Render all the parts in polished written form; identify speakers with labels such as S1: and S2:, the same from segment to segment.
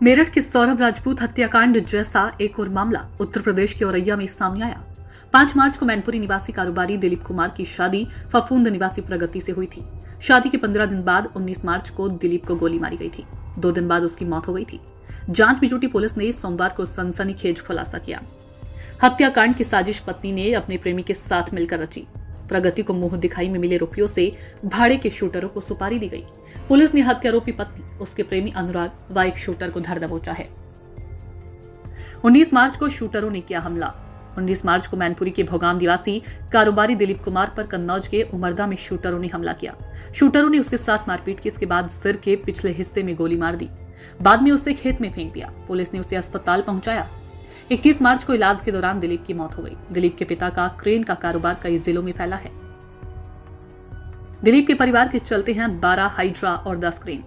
S1: मेरठ के सौरभ राजपूत हत्याकांड जैसा एक और मामला उत्तर प्रदेश के औरैया में सामने आया। 5 मार्च को मैनपुरी निवासी कारोबारी दिलीप कुमार की शादी फफूंद निवासी प्रगति से हुई थी। शादी के 15 दिन बाद 19 मार्च को दिलीप को गोली मारी गई थी। 2 दिन बाद उसकी मौत हो गई थी। जांच में जुटी पुलिस ने सोमवार को सनसनीखेज खुलासा किया। हत्याकांड की साजिश पत्नी ने अपने प्रेमी के साथ मिलकर रची। प्रगति को मुंह दिखाई में मिले रुपयों से भाड़े के शूटरों को सुपारी दी गई। पुलिस ने हत्यारोपी पत्नी, उसके प्रेमी अनुराग व एक शूटर को धर दबोचा है। 19 मार्च को शूटरों ने किया हमला। 19 मार्च को मैनपुरी के भोगाम निवासी कारोबारी दिलीप कुमार पर कन्नौज के उमरदा में शूटरों ने हमला किया। शूटरों ने उसके साथ मारपीट की। इसके बाद सिर के पिछले हिस्से में गोली मार दी। बाद में उसे खेत में फेंक दिया। पुलिस ने उसे अस्पताल पहुंचाया। 21 मार्च को इलाज के दौरान दिलीप की मौत हो गई। दिलीप के पिता का क्रेन का कारोबार कई जिलों में फैला है। दिलीप के परिवार के चलते हैं 12 हाइड्रा और 10 क्रेन।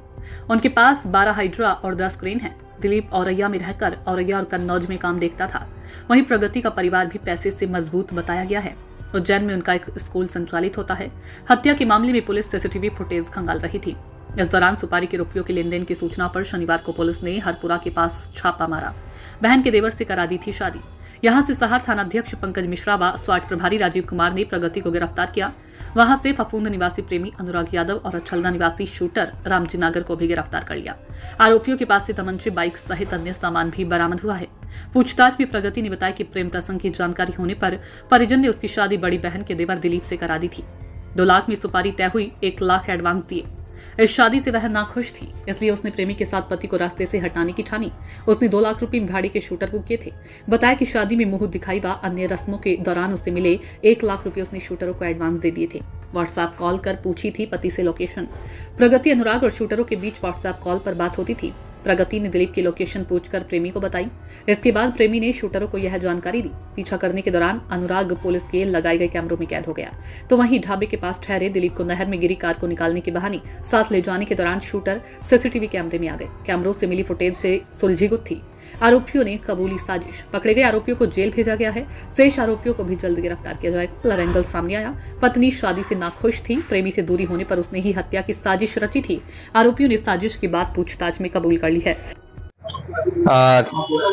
S1: उनके पास 12 हाइड्रा और 10 क्रेन हैं। दिलीप औरैया में रहकर औरैया और कन्नौज में काम देखता था। वहीं प्रगति का परिवार भी पैसे से मजबूत बताया गया है। उज्जैन में उनका एक स्कूल संचालित होता है। हत्या के मामले में पुलिस सीसीटीवी फुटेज खंगाल रही थी। इस दौरान सुपारी के रुपयों के लेन देन की सूचना पर शनिवार को पुलिस ने हरपुरा के पास छापा मारा। बहन के देवर से करा दी थी शादी। यहां से सहार थानाध्यक्ष पंकज मिश्रा व स्वाट प्रभारी राजीव कुमार ने प्रगति को गिरफ्तार किया। वहां से फफूंद निवासी प्रेमी अनुराग यादव और अछलदा निवासी शूटर रामजी नागर को भी गिरफ्तार कर लिया। आरोपियों के पास से तमंचे, बाइक सहित अन्य सामान भी बरामद हुआ है। पूछताछ में प्रगति ने बताया कि प्रेम प्रसंग की जानकारी होने पर परिजन ने उसकी शादी बड़ी बहन के देवर दिलीप से करा दी थी। 2 लाख में सुपारी तय हुई। 1 लाख एडवांस दिए। इस शादी से वह नाखुश थी, इसलिए उसने प्रेमी के साथ पति को रास्ते से हटाने की ठानी। उसने 2 लाख रुपए भाड़े के शूटर को किए थे। बताया कि शादी में मुंह दिखाई व अन्य रस्मों के दौरान उसे मिले 1 लाख रुपए उसने शूटरों को एडवांस दे दिए थे। व्हाट्सएप कॉल कर पूछी थी पति से लोकेशन। प्रगति, अनुराग और शूटरों के बीच व्हाट्सएप कॉल पर बात होती थी। प्रगति ने दिलीप की लोकेशन पूछकर प्रेमी को बताई। इसके बाद प्रेमी ने शूटरों को यह जानकारी दी। पीछा करने के दौरान अनुराग पुलिस के लगाए गए कैमरों में कैद हो गया। तो वहीं ढाबे के पास ठहरे दिलीप को नहर में गिरी कार को निकालने के बहाने साथ ले जाने के दौरान शूटर सीसीटीवी कैमरे में आ गए। कैमरों से मिली फुटेज से सुलझी गुत्थी। आरोपियों ने कबूली साजिश। पकड़े गए आरोपियों को जेल भेजा गया है। शेष आरोपियों को भी जल्द गिरफ्तार किया जाएगा। अलग एंगल सामने आया। पत्नी शादी से नाखुश थी। प्रेमी से दूरी होने पर उसने ही हत्या की साजिश रची थी। आरोपियों ने साजिश की बात पूछताछ में कबूल कर ली है।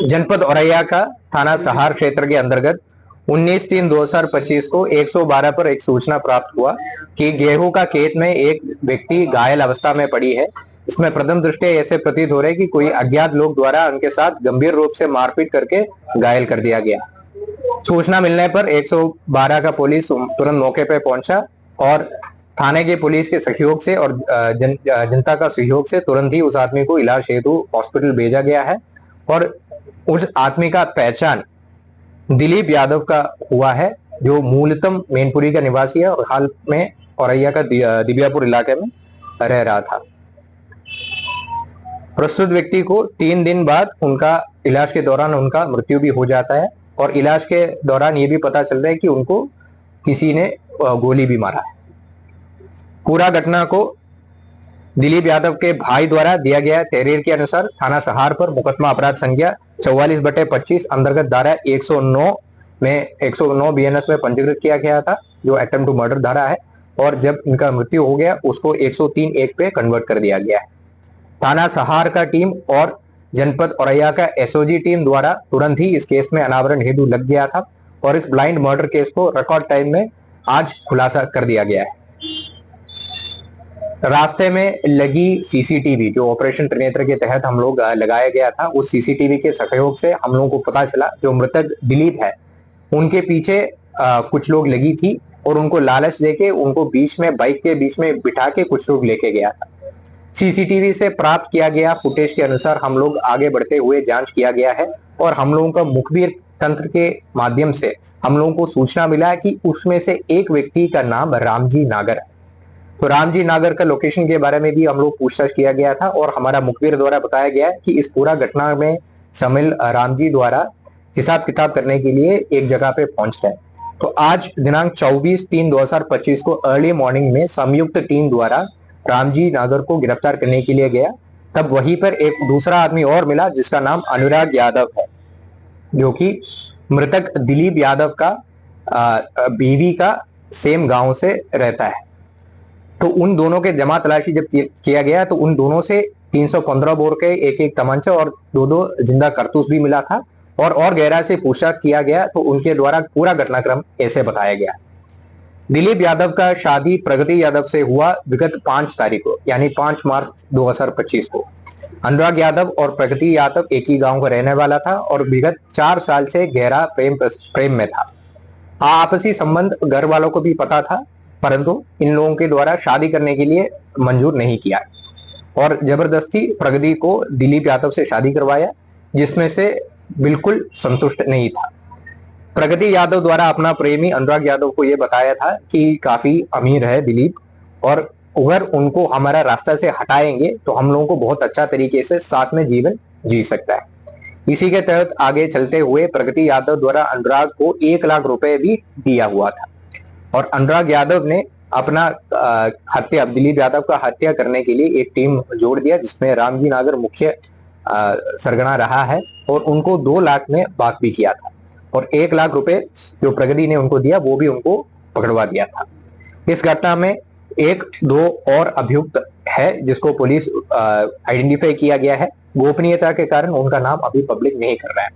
S2: जनपद औरैया का थाना सहार क्षेत्र के अंतर्गत 19/3/2025 को 112 पर एक सूचना प्राप्त हुआ कि गेहूं का खेत में एक व्यक्ति घायल अवस्था में पड़ी है। इसमें प्रथम दृष्टया ऐसे प्रतीत हो रहा है कि कोई अज्ञात लोग द्वारा उनके साथ गंभीर रूप से मारपीट करके घायल कर दिया गया। सूचना मिलने पर 112 का पुलिस तुरंत मौके पर पहुंचा और थाने के पुलिस के सहयोग से और जनता का सहयोग से तुरंत ही उस आदमी को इलाज हेतु हॉस्पिटल भेजा गया है। और उस आदमी का पहचान दिलीप यादव का हुआ है, जो मूलतः मैनपुरी का निवासी है और हाल में औरैया का दिबियापुर इलाके में रह रहा था। प्रस्तुत व्यक्ति को 3 दिन बाद उनका इलाज के दौरान उनका मृत्यु भी हो जाता है और इलाज के दौरान ये भी पता चल रहा है कि उनको किसी ने गोली भी मारा है। पूरा घटना को दिलीप यादव के भाई द्वारा दिया गया तहरीर के अनुसार थाना सहार पर मुकदमा अपराध संख्या 44/25 अंतर्गत धारा 109 में 109 BNS में पंजीकृत किया गया था, जो अटेम्प्ट टू मर्डर धारा है। और जब इनका मृत्यु हो गया उसको 103(1) पे कन्वर्ट कर दिया गया है। थाना सहार का टीम और जनपद औरैया का SOG टीम द्वारा तुरंत ही इस केस में अनावरण हेतु लग गया था और इस ब्लाइंड मर्डर केस को रिकॉर्ड टाइम में आज खुलासा कर दिया गया है। रास्ते में लगी सीसीटीवी, जो ऑपरेशन त्रिनेत्र के तहत हम लोग लगाया गया था, उस सीसीटीवी के सहयोग से हम लोगों को पता चला जो मृतक दिलीप है उनके पीछे कुछ लोग लगी थी और उनको लालच देके उनको बीच में बाइक के बीच में बिठा के कुछ लोग लेके गया था। सीसीटीवी से प्राप्त किया गया फुटेज के अनुसार हम लोग आगे बढ़ते हुए जांच किया गया है और हम लोगों का मुखबिर तंत्र के माध्यम से हम लोगों को सूचना मिला कि उसमें से एक व्यक्ति का नाम रामजी नागर है। तो रामजी नागर का लोकेशन के बारे में भी हम लोग पूछताछ किया गया था और हमारा मुखबिर द्वारा बताया गया कि इस पूरा घटना में शामिल रामजी द्वारा हिसाब किताब करने के लिए एक जगह पे पहुंच गए। तो आज दिनांक 24/3/2025 को अर्ली मॉर्निंग में संयुक्त टीम द्वारा रामजी नागर को गिरफ्तार करने के लिए गया। तब वहीं पर एक दूसरा आदमी और मिला जिसका नाम अनुराग यादव है, जो कि मृतक दिलीप यादव का बीवी का सेम गांव से रहता है। तो उन दोनों के जमा तलाशी जब किया गया तो उन दोनों से 315 बोर के एक तमंचा और दो जिंदा कारतूस भी मिला था। और गहराई से पूछताछ किया गया तो उनके द्वारा पूरा घटनाक्रम ऐसे बताया गया। दिलीप यादव का शादी प्रगति यादव से हुआ विगत 5 तारीख को, यानी 5 मार्च 2025 को। अनुराग यादव और प्रगति यादव एक ही गांव का रहने वाला था और विगत 4 साल से गहरा प्रेम में था। आपसी संबंध घर वालों को भी पता था, परंतु इन लोगों के द्वारा शादी करने के लिए मंजूर नहीं किया और जबरदस्ती प्रगति को दिलीप यादव से शादी करवाया, जिसमें से बिल्कुल संतुष्ट नहीं था। प्रगति यादव द्वारा अपना प्रेमी अनुराग यादव को यह बताया था कि काफी अमीर है दिलीप, और अगर उनको हमारा रास्ता से हटाएंगे तो हम लोगों को बहुत अच्छा तरीके से साथ में जीवन जी सकता है। इसी के तहत आगे चलते हुए प्रगति यादव द्वारा अनुराग को 1 लाख रुपए भी दिया हुआ था और अनुराग यादव ने अपना हत्या दिलीप यादव का हत्या करने के लिए एक टीम जोड़ दिया, जिसमें रामजी नागर मुख्य सरगना रहा है और उनको 2 लाख में बात भी किया था और 1 लाख रुपए जो प्रगति ने उनको दिया वो भी उनको पकड़वा दिया था। इस घटना में 1-2 और अभियुक्त है जिसको पुलिस आइडेंटिफाई किया गया है। गोपनीयता के कारण उनका नाम अभी पब्लिक नहीं कर रहा है।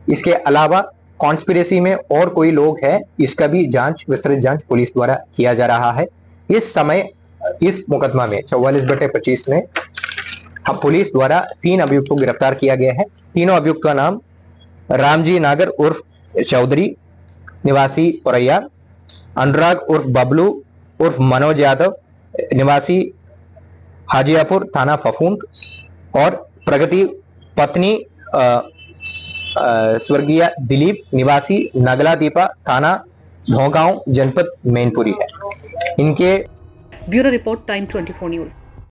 S2: इसके अलावा कॉन्स्पिरेसी में और कोई लोग हैं, इसका भी विस्तृत जांच पुलिस द्वारा किया जा रहा है। इस समय इस मुकदमा में 44/25 में पुलिस द्वारा 3 अभियुक्त को गिरफ्तार किया गया है। तीनों अभियुक्त का नाम रामजी नागर उर्फ चौधरी निवासी औरैया, अनुराग उर्फ बबलू उर्फ मनोज यादव निवासी हाजियापुर थाना फफूंद और प्रगति पत्नी स्वर्गीय दिलीप निवासी नगला दीपा थाना भोगांव जनपद मैनपुरी है। इनके
S1: ब्यूरो रिपोर्ट टाइम 24 न्यूज।